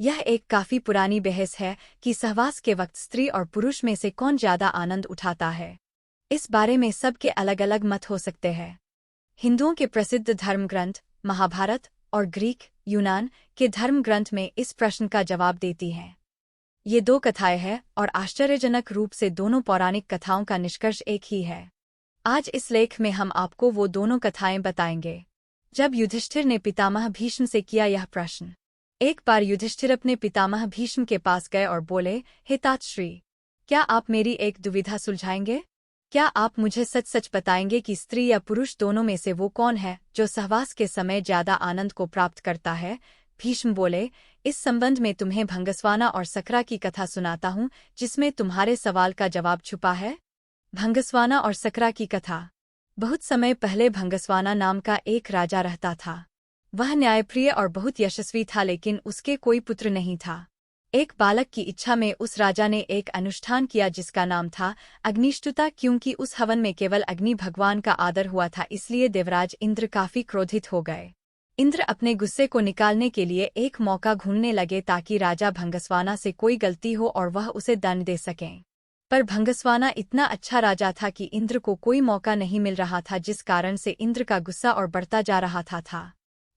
यह एक काफी पुरानी बहस है कि सहवास के वक्त स्त्री और पुरुष में से कौन ज्यादा आनंद उठाता है। इस बारे में सबके अलग अलग मत हो सकते हैं। हिंदुओं के प्रसिद्ध धर्म ग्रंथ महाभारत और ग्रीक यूनान के धर्म ग्रंथ में इस प्रश्न का जवाब देती हैं। ये दो कथाएं हैं और आश्चर्यजनक रूप से दोनों पौराणिक कथाओं का निष्कर्ष एक ही है। आज इस लेख में हम आपको वो दोनों कथाएं बताएंगे। जब युधिष्ठिर ने पितामह भीष्म से किया यह प्रश्न। एक बार युधिष्ठिर अपने पितामह भीष्म के पास गए और बोले, हे तातश्री, क्या आप मेरी एक दुविधा सुलझाएंगे? क्या आप मुझे सच सच बताएंगे कि स्त्री या पुरुष दोनों में से वो कौन है जो सहवास के समय ज्यादा आनंद को प्राप्त करता है? भीष्म बोले, इस संबंध में तुम्हें भंगस्वाना और सकरा की कथा सुनाता हूँ, जिसमें तुम्हारे सवाल का जवाब छुपा है। भंगस्वाना और सकरा की कथा। बहुत समय पहले भंगस्वाना नाम का एक राजा रहता था। वह न्यायप्रिय और बहुत यशस्वी था, लेकिन उसके कोई पुत्र नहीं था। एक बालक की इच्छा में उस राजा ने एक अनुष्ठान किया जिसका नाम था अग्निष्टुता। क्योंकि उस हवन में केवल अग्नि भगवान का आदर हुआ था, इसलिए देवराज इंद्र काफी क्रोधित हो गए। इंद्र अपने गुस्से को निकालने के लिए एक मौका ढूंढने लगे ताकि राजा भंगस्वाना से कोई गलती हो और वह उसे दंड दे सकें। पर भंगस्वाना इतना अच्छा राजा था कि इंद्र को कोई मौका नहीं मिल रहा था, जिस कारण से इंद्र का गुस्सा और बढ़ता जा रहा था।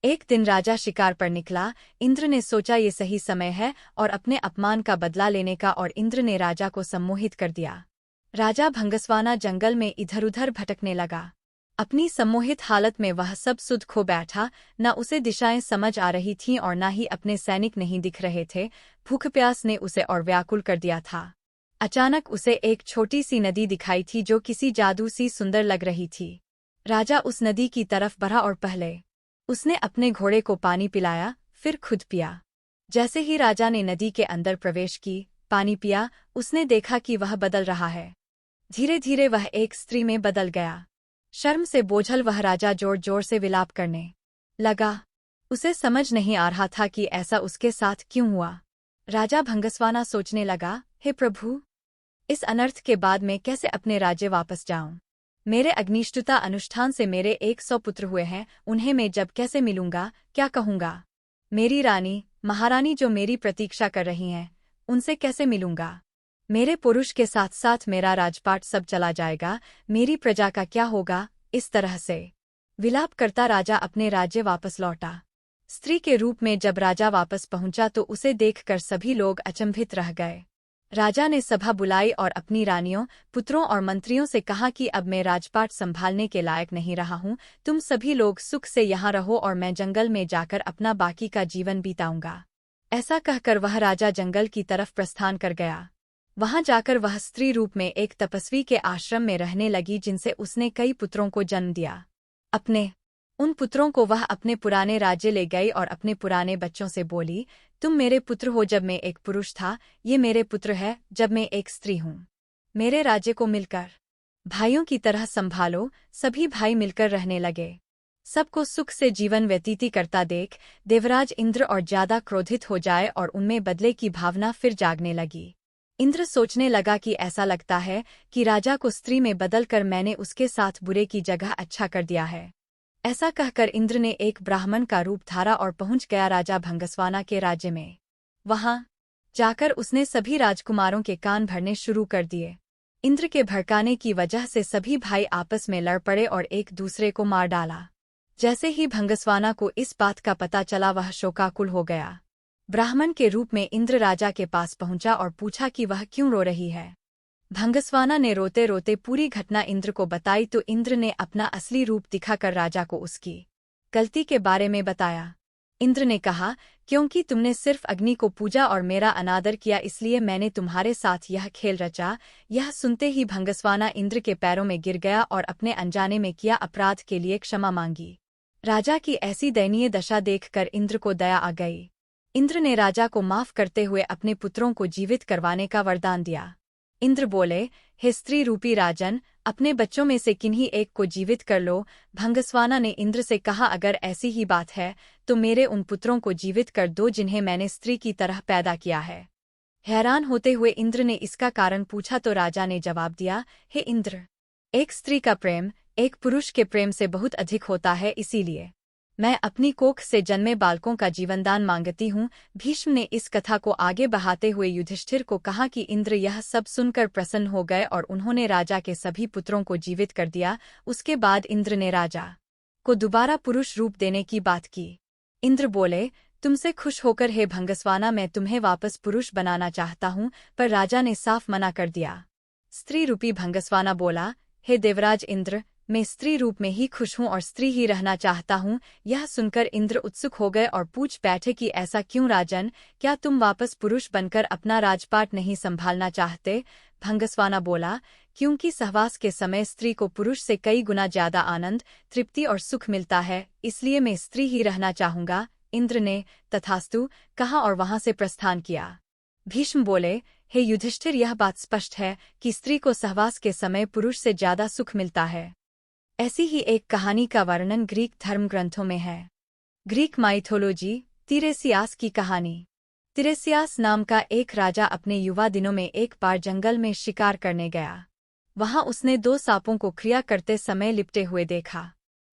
एक दिन राजा शिकार पर निकला। इंद्र ने सोचा ये सही समय है और अपने अपमान का बदला लेने का, और इंद्र ने राजा को सम्मोहित कर दिया। राजा भंगस्वाना जंगल में इधर उधर भटकने लगा। अपनी सम्मोहित हालत में वह सब सुध खो बैठा। न उसे दिशाएं समझ आ रही थीं और न ही अपने सैनिक नहीं दिख रहे थे। भूख प्यास ने उसे और व्याकुल कर दिया था। अचानक उसे एक छोटी सी नदी दिखाई थी जो किसी जादू सी सुंदर लग रही थी। राजा उस नदी की तरफ बढ़ा और पहले उसने अपने घोड़े को पानी पिलाया, फिर खुद पिया। जैसे ही राजा ने नदी के अंदर प्रवेश की, पानी पिया, उसने देखा कि वह बदल रहा है। धीरे धीरे वह एक स्त्री में बदल गया। शर्म से बोझल वह राजा जोर जोर से विलाप करने लगा। उसे समझ नहीं आ रहा था कि ऐसा उसके साथ क्यों हुआ। राजा भंगस्वाना सोचने लगा, हे प्रभु, इस अनर्थ के बाद मैं कैसे अपने राज्य वापस जाऊं? मेरे अग्निष्टुता अनुष्ठान से मेरे 100 पुत्र हुए हैं, उन्हें मैं जब कैसे मिलूंगा? क्या कहूंगा? मेरी रानी महारानी जो मेरी प्रतीक्षा कर रही हैं, उनसे कैसे मिलूंगा? मेरे पुरुष के साथ साथ मेरा राजपाट सब चला जाएगा। मेरी प्रजा का क्या होगा? इस तरह से विलाप करता राजा अपने राज्य वापस लौटा। स्त्री के रूप में जब राजा वापस पहुंचा तो उसे देखकर सभी लोग अचंभित रह गए। राजा ने सभा बुलाई और अपनी रानियों, पुत्रों और मंत्रियों से कहा कि अब मैं राजपाट संभालने के लायक नहीं रहा हूँ। तुम सभी लोग सुख से यहाँ रहो और मैं जंगल में जाकर अपना बाकी का जीवन बिताऊंगा। ऐसा कहकर वह राजा जंगल की तरफ प्रस्थान कर गया। वहां जाकर वह स्त्री रूप में एक तपस्वी के आश्रम में रहने लगी, जिनसे उसने कई पुत्रों को जन्म दिया। उन पुत्रों को वह अपने पुराने राज्य ले गई और अपने पुराने बच्चों से बोली, तुम मेरे पुत्र हो जब मैं एक पुरुष था, ये मेरे पुत्र है जब मैं एक स्त्री हूँ। मेरे राज्य को मिलकर भाइयों की तरह संभालो। सभी भाई मिलकर रहने लगे। सबको सुख से जीवन व्यतीत करता देख देवराज इंद्र और ज्यादा क्रोधित हो जाए और उनमें बदले की भावना फिर जागने लगी। इंद्र सोचने लगा कि ऐसा लगता है कि राजा को स्त्री में बदलकर मैंने उसके साथ बुरे की जगह अच्छा कर दिया है। ऐसा कहकर इंद्र ने एक ब्राह्मण का रूप धारा और पहुंच गया राजा भंगस्वाना के राज्य में। वहां जाकर उसने सभी राजकुमारों के कान भरने शुरू कर दिए। इंद्र के भड़काने की वजह से सभी भाई आपस में लड़ पड़े और एक दूसरे को मार डाला। जैसे ही भंगस्वाना को इस बात का पता चला, वह शोकाकुल हो गया। ब्राह्मण के रूप में इंद्र राजा के पास पहुंचा और पूछा कि वह क्यों रो रही है। भंगस्वाना ने रोते रोते पूरी घटना इंद्र को बताई तो इंद्र ने अपना असली रूप दिखाकर राजा को उसकी गलती के बारे में बताया। इंद्र ने कहा, क्योंकि तुमने सिर्फ अग्नि को पूजा और मेरा अनादर किया, इसलिए मैंने तुम्हारे साथ यह खेल रचा। यह सुनते ही भंगस्वाना इंद्र के पैरों में गिर गया और अपने अनजाने में किया अपराध के लिए क्षमा मांगी। राजा की ऐसी दयनीय दशा देखकर इंद्र को दया आ गई। इंद्र ने राजा को माफ करते हुए अपने पुत्रों को जीवित करवाने का वरदान दिया। इंद्र बोले, हे स्त्री रूपी राजन, अपने बच्चों में से किन्हीं एक को जीवित कर लो। भंगस्वाना ने इंद्र से कहा, अगर ऐसी ही बात है तो मेरे उन पुत्रों को जीवित कर दो जिन्हें मैंने स्त्री की तरह पैदा किया है। हैरान होते हुए इंद्र ने इसका कारण पूछा तो राजा ने जवाब दिया, हे इंद्र, एक स्त्री का प्रेम एक पुरुष के प्रेम से बहुत अधिक होता है, इसीलिए मैं अपनी कोख से जन्मे बालकों का जीवनदान मांगती हूँ। भीष्म ने इस कथा को आगे बढ़ाते हुए युधिष्ठिर को कहा कि इंद्र यह सब सुनकर प्रसन्न हो गए और उन्होंने राजा के सभी पुत्रों को जीवित कर दिया। उसके बाद इंद्र ने राजा को दोबारा पुरुष रूप देने की बात की। इंद्र बोले, तुमसे खुश होकर हे भंगस्वाना, मैं तुम्हें वापस पुरुष बनाना चाहता हूँ, पर राजा ने साफ मना कर दिया। स्त्री रूपी भंगस्वाना बोला, हे देवराज इंद्र, मैं स्त्री रूप में ही खुश हूँ और स्त्री ही रहना चाहता हूँ। यह सुनकर इंद्र उत्सुक हो गए और पूछ बैठे कि ऐसा क्यों राजन, क्या तुम वापस पुरुष बनकर अपना राजपाट नहीं संभालना चाहते? भंगस्वाना बोला, क्योंकि सहवास के समय स्त्री को पुरुष से कई गुना ज्यादा आनंद, तृप्ति और सुख मिलता है, इसलिए मैं स्त्री ही रहना चाहूंगा। इंद्र ने तथास्तु कहा और वहां से प्रस्थान किया। भीष्म बोले, हे युधिष्ठिर, यह बात स्पष्ट है कि स्त्री को सहवास के समय पुरुष से ज्यादा सुख मिलता है। ऐसी ही एक कहानी का वर्णन ग्रीक धर्म ग्रंथों में है। ग्रीक माइथोलॉजी, तिरेसियास की कहानी। तिरेसियास नाम का एक राजा अपने युवा दिनों में एक बार जंगल में शिकार करने गया। वहां उसने 2 सांपों को क्रिया करते समय लिपटे हुए देखा।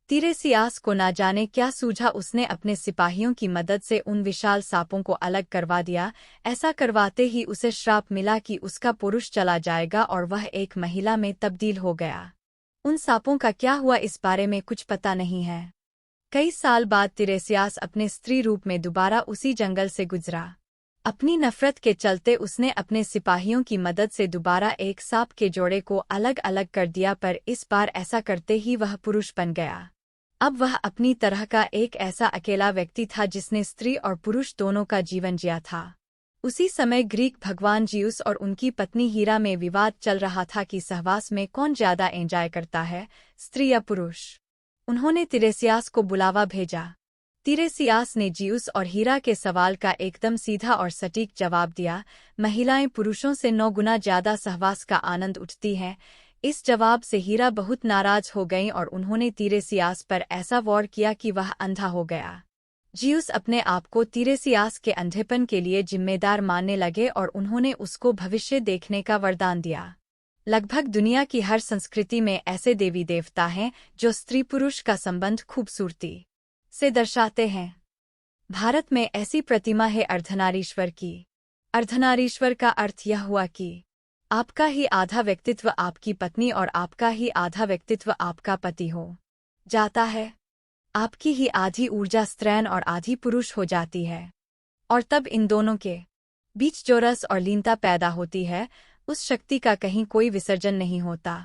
तिरेसियास को ना जाने क्या सूझा, उसने अपने सिपाहियों की मदद से उन विशाल सांपों को अलग करवा दिया। ऐसा करवाते ही उसे श्राप मिला कि उसका पुरुष चला जाएगा और वह एक महिला में तब्दील हो गया। उन सांपों का क्या हुआ इस बारे में कुछ पता नहीं है। कई साल बाद तिरेसियास अपने स्त्री रूप में दोबारा उसी जंगल से गुजरा। अपनी नफरत के चलते उसने अपने सिपाहियों की मदद से दोबारा एक सांप के जोड़े को अलग अलग कर दिया, पर इस बार ऐसा करते ही वह पुरुष बन गया। अब वह अपनी तरह का एक ऐसा अकेला व्यक्ति था जिसने स्त्री और पुरुष दोनों का जीवन जिया था। उसी समय ग्रीक भगवान जियुस और उनकी पत्नी हीरा में विवाद चल रहा था कि सहवास में कौन ज्यादा एंजॉय करता है, स्त्री या पुरुष। उन्होंने तिरेसियास को बुलावा भेजा। तिरेसियास ने जियुस और हीरा के सवाल का एकदम सीधा और सटीक जवाब दिया, महिलाएं पुरुषों से 9 गुना ज्यादा सहवास का आनंद उठती हैं। इस जवाब से हीरा बहुत नाराज हो गईं और उन्होंने तिरेसियास पर ऐसा वार किया कि वह अंधा हो गया। जियुस अपने आप को तिरेसियास के अंधेपन के लिए जिम्मेदार मानने लगे और उन्होंने उसको भविष्य देखने का वरदान दिया। लगभग दुनिया की हर संस्कृति में ऐसे देवी देवता हैं जो स्त्री पुरुष का संबंध खूबसूरती से दर्शाते हैं। भारत में ऐसी प्रतिमा है अर्धनारीश्वर की। अर्धनारीश्वर का अर्थ यह हुआ कि आपका ही आधा व्यक्तित्व आपकी पत्नी और आपका ही आधा व्यक्तित्व आपका पति हो जाता है। आपकी ही आधी ऊर्जा स्त्रैण और आधी पुरुष हो जाती है, और तब इन दोनों के बीच जो रस और लीनता पैदा होती है, उस शक्ति का कहीं कोई विसर्जन नहीं होता।